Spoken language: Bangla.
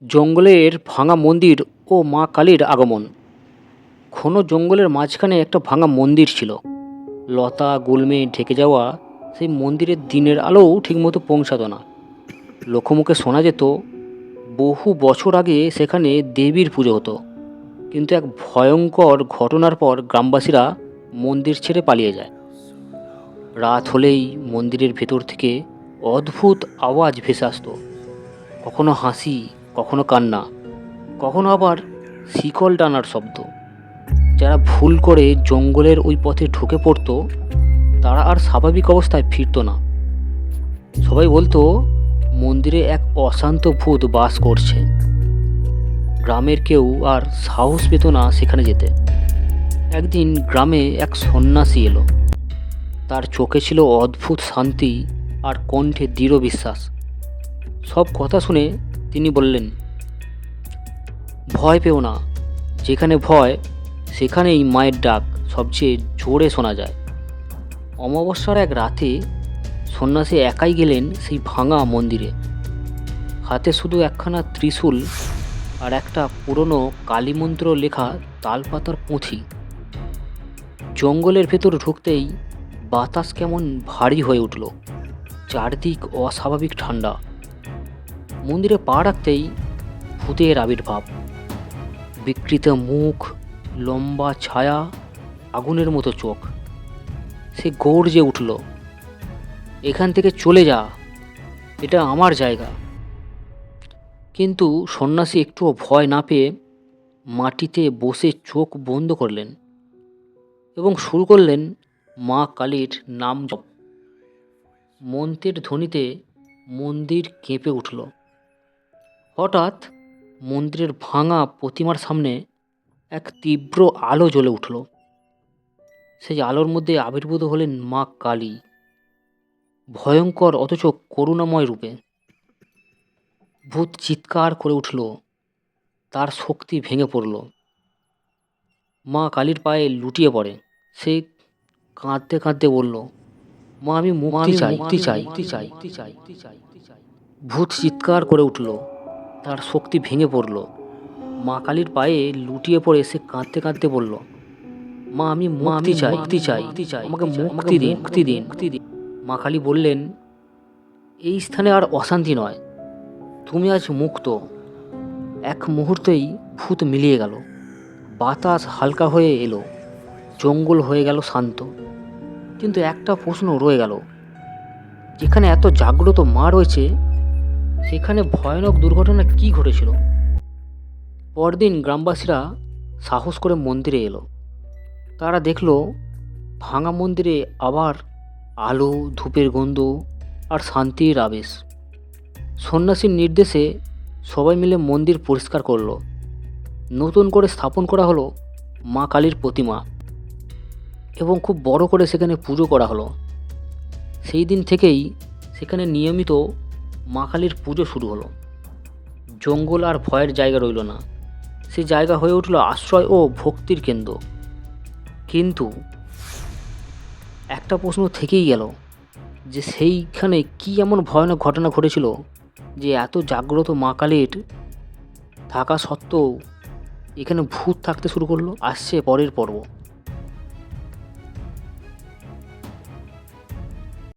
জঙ্গলের ভাঙা মন্দির ও মা কালীর আগমন। ঘন জঙ্গলের মাঝখানে একটা ভাঙা মন্দির ছিল। লতা গুল্মে ঢেকে যাওয়া সেই মন্দিরের দিনের আলোও ঠিকমতো পৌঁছাতো না। লোকমুখে শোনা যেত বহু বছর আগে সেখানে দেবীর পুজো হতো, কিন্তু এক ভয়ঙ্কর ঘটনার পর গ্রামবাসীরা মন্দির ছেড়ে পালিয়ে যায়। রাত হলেই মন্দিরের ভেতর থেকে অদ্ভুত আওয়াজ ভেসে আসতো, কখনো হাসি, কখনো কান্না, কখনো আবার শিকল টানার শব্দ। যারা ভুল করে জঙ্গলের ওই পথে ঢুকে পড়তো তারা আর স্বাভাবিক অবস্থায় ফিরতো না। সবাই বলতো মন্দিরে এক অশান্ত ভূত বাস করছে। গ্রামের কেউ আর সাহস পেত না সেখানে যেতে। একদিন গ্রামে এক সন্ন্যাসী এলো। তার চোখে ছিল অদ্ভুত শান্তি আর কণ্ঠে দৃঢ় বিশ্বাস। সব কথা শুনে তিনি বললেন, ভয় পেও না, যেখানে ভয় সেখানেই মায়ের ডাক সবচেয়ে জোরে শোনা যায়। অমাবস্যার এক রাতে সন্ন্যাসী একাই গেলেন সেই ভাঙা মন্দিরে। হাতে শুধু একখানা ত্রিশূল আর একটা পুরনো কালীমন্ত্র লেখা তালপাতার পুঁথি। জঙ্গলের ভেতর ঢুকতেই বাতাস কেমন ভারী হয়ে উঠল, চারদিক অস্বাভাবিক ঠান্ডা। মন্দিরে পা রাখতেই ভূতের আবির্ভাব, বিকৃত মুখ, লম্বা ছায়া, আগুনের মতো চোখ। সে গর্জে উঠল, এখান থেকে চলে যা, এটা আমার জায়গা। কিন্তু সন্ন্যাসী একটুও ভয় না পেয়ে মাটিতে বসে চোখ বন্ধ করলেন এবং শুরু করলেন মা কালীর নাম জপ। মন্ত্রের ধ্বনিতে মন্দির কেঁপে উঠল। হঠাৎ মন্দিরের ভাঙা প্রতিমার সামনে এক তীব্র আলো জ্বলে উঠল। সেই আলোর মধ্যে আবির্ভূত হলেন মা কালী, ভয়ঙ্কর অথচ করুণাময় রূপে। ভূত চিৎকার করে উঠল, তার শক্তি ভেঙে পড়ল। মা কালীর পায়ে লুটিয়ে পড়ে। সে কাঁদতে কাঁদতে বলল, মা আমি মুক্তি চাই। ভূত চিৎকার করে উঠল, তার শক্তি ভেঙে পড়ল। মা কালীর পায়ে লুটিয়ে পড়ে সে কাঁদতে কাঁদতে বলল, মা আমি মুক্তি চাই, আমাকে মুক্তি দিন। মা কালী বললেন, এই স্থানে আর অশান্তি নয়, তুমি আজ মুক্ত। এক মুহূর্তেই ভূত মিলিয়ে গেল, বাতাস হালকা হয়ে এলো, জঙ্গল হয়ে গেল শান্ত। কিন্তু একটা প্রশ্ন রয়ে গেল, যেখানে এত জাগ্রত মা রয়েছে সেখানে ভয়ানক দুর্ঘটনা কি ঘটেছিল? পরদিন গ্রামবাসীরা সাহস করে মন্দিরে এলো। তারা দেখল ভাঙা মন্দিরে আবার আলো, ধূপের গন্ধ আর শান্তির আবেশ। সন্ন্যাসীর নির্দেশে সবাই মিলে মন্দির পরিষ্কার করলো। নতুন করে স্থাপন করা হলো মা কালীর প্রতিমা এবং খুব বড় করে সেখানে পুজো করা হলো। সেই দিন থেকেই সেখানে নিয়মিত মা কালীর পুজো শুরু হলো। জঙ্গল আর ভয়ের জায়গা রইল না, সেই জায়গা হয়ে উঠল আশ্রয় ও ভক্তির কেন্দ্র। কিন্তু একটা প্রশ্ন থেকেই গেল, যে সেইখানে কি এমন ভয়ানক ঘটনা ঘটেছিল যে এত জাগ্রত মা কালীর থাকা সত্ত্বেও এখানে ভূত থাকতে শুরু করলো? আসছে পরের পর্ব।